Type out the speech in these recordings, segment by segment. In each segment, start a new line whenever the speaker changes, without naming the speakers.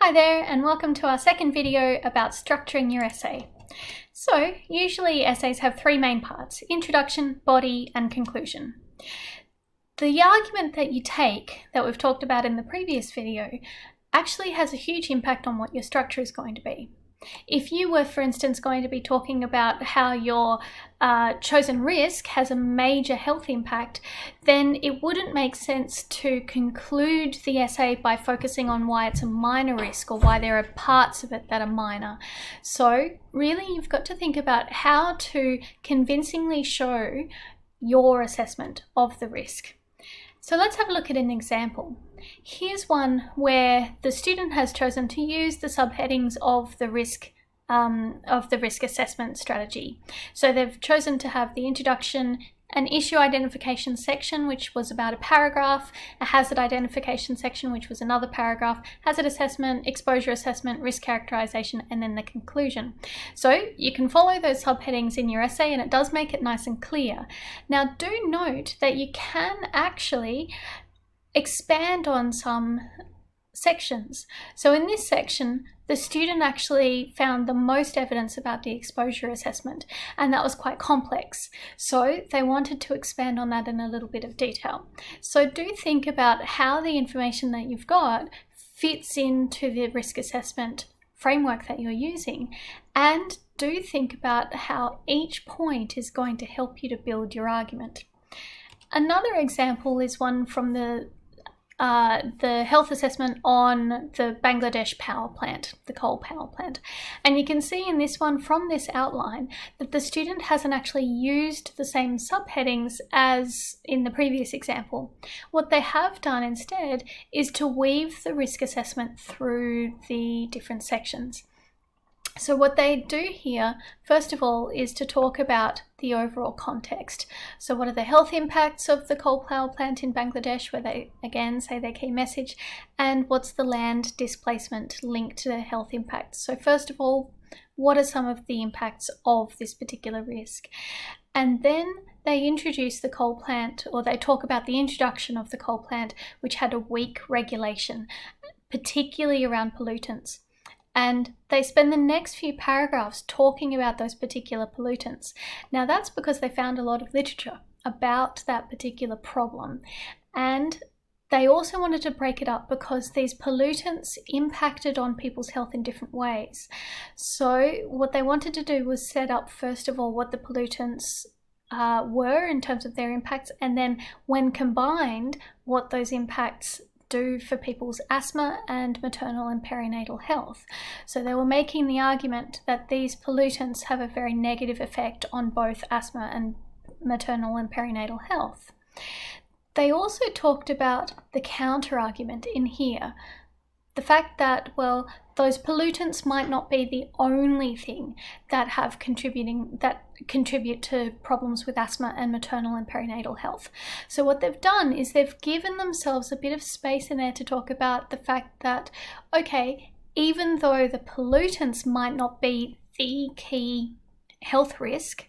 Hi there, and welcome to our second video about structuring your essay. So, usually essays have three main parts: introduction, body, and conclusion. The argument that you take, that we've talked about in the previous video, actually has a huge impact on what your structure is going to be. If you were, for instance, going to be talking about how your chosen risk has a major health impact, then it wouldn't make sense to conclude the essay by focusing on why it's a minor risk or why there are parts of it that are minor. So really, you've got to think about how to convincingly show your assessment of the risk. So let's have a look at an example. Here's one where the student has chosen to use the subheadings of the risk assessment strategy. So they've chosen to have the introduction, an issue identification section, which was about a paragraph, a hazard identification section, which was another paragraph, hazard assessment, exposure assessment, risk characterization, and then the conclusion. So you can follow those subheadings in your essay, and it does make it nice and clear. Now, do note that you can actually expand on some sections. So in this section, the student actually found the most evidence about the exposure assessment, and that was quite complex. So they wanted to expand on that in a little bit of detail. So do think about how the information that you've got fits into the risk assessment framework that you're using, and do think about how each point is going to help you to build your argument. Another example is one from the health assessment on the Bangladesh power plant, the coal power plant. And you can see in this one from this outline that the student hasn't actually used the same subheadings as in the previous example. What they have done instead is to weave the risk assessment through the different sections. So what they do here, first of all, is to talk about the overall context. So what are the health impacts of the coal power plant in Bangladesh, where they again say their key message, and what's the land displacement linked to the health impacts. So first of all, what are some of the impacts of this particular risk? And then they introduce the coal plant, or they talk about the introduction of the coal plant, which had a weak regulation, particularly around pollutants. And they spend the next few paragraphs talking about those particular pollutants. Now that's because they found a lot of literature about that particular problem. And they also wanted to break it up because these pollutants impacted on people's health in different ways. So what they wanted to do was set up, first of all, what the pollutants were in terms of their impacts, and then when combined, what those impacts do for people's asthma and maternal and perinatal health. So they were making the argument that these pollutants have a very negative effect on both asthma and maternal and perinatal health. They also talked about the counter argument in here. The fact that, well, those pollutants might not be the only thing that contribute to problems with asthma and maternal and perinatal health. So what they've done is they've given themselves a bit of space in there to talk about the fact that, okay, even though the pollutants might not be the key health risk,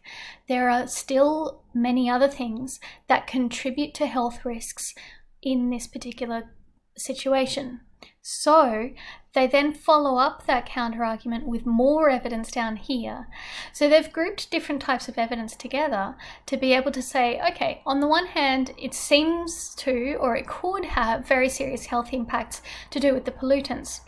there are still many other things that contribute to health risks in this particular situation. So they then follow up that counter-argument with more evidence down here. So they've grouped different types of evidence together to be able to say, okay, on the one hand, it seems to, or it could have very serious health impacts to do with the pollutants.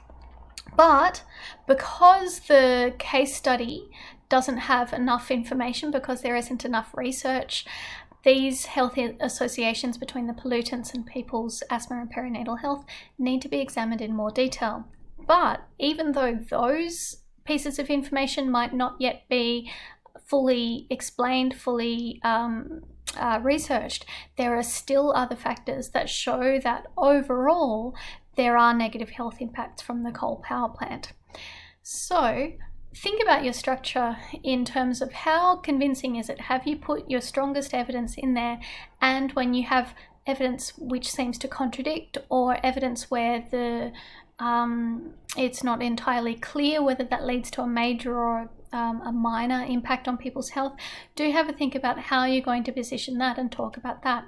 But because the case study doesn't have enough information, because there isn't enough research, these health associations between the pollutants and people's asthma and perinatal health need to be examined in more detail. But even though those pieces of information might not yet be fully explained, fully researched, there are still other factors that show that overall there are negative health impacts from the coal power plant. So think about your structure in terms of how convincing is it? Have you put your strongest evidence in there? And when you have evidence which seems to contradict, or evidence where it's not entirely clear whether that leads to a major or a minor impact on people's health, do have a think about how you're going to position that and talk about that.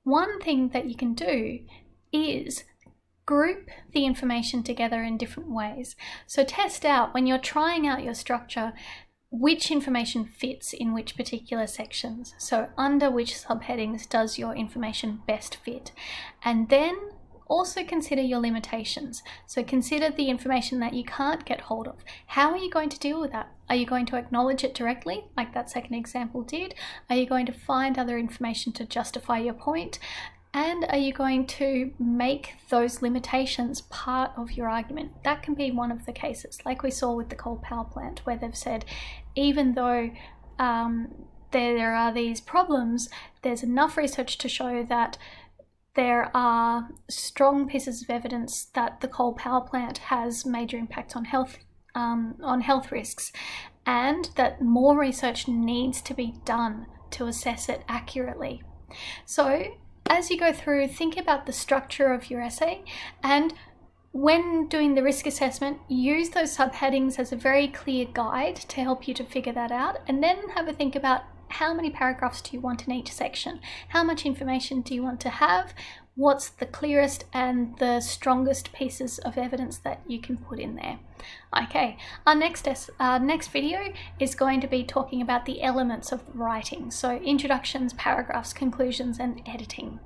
One thing that you can do is group the information together in different ways. So test out, when you're trying out your structure, which information fits in which particular sections. So under which subheadings does your information best fit? And then also consider your limitations. So consider the information that you can't get hold of. How are you going to deal with that? Are you going to acknowledge it directly, like that second example did? Are you going to find other information to justify your point? And are you going to make those limitations part of your argument? That can be one of the cases, like we saw with the coal power plant, where they've said, even though there are these problems, there's enough research to show that there are strong pieces of evidence that the coal power plant has major impact on health risks, and that more research needs to be done to assess it accurately. So as you go through, think about the structure of your essay, and when doing the risk assessment, use those subheadings as a very clear guide to help you to figure that out, and then have a think about how many paragraphs do you want in each section? How much information do you want to have? What's the clearest and the strongest pieces of evidence that you can put in there? Okay, our next video is going to be talking about the elements of writing. So introductions, paragraphs, conclusions, and editing.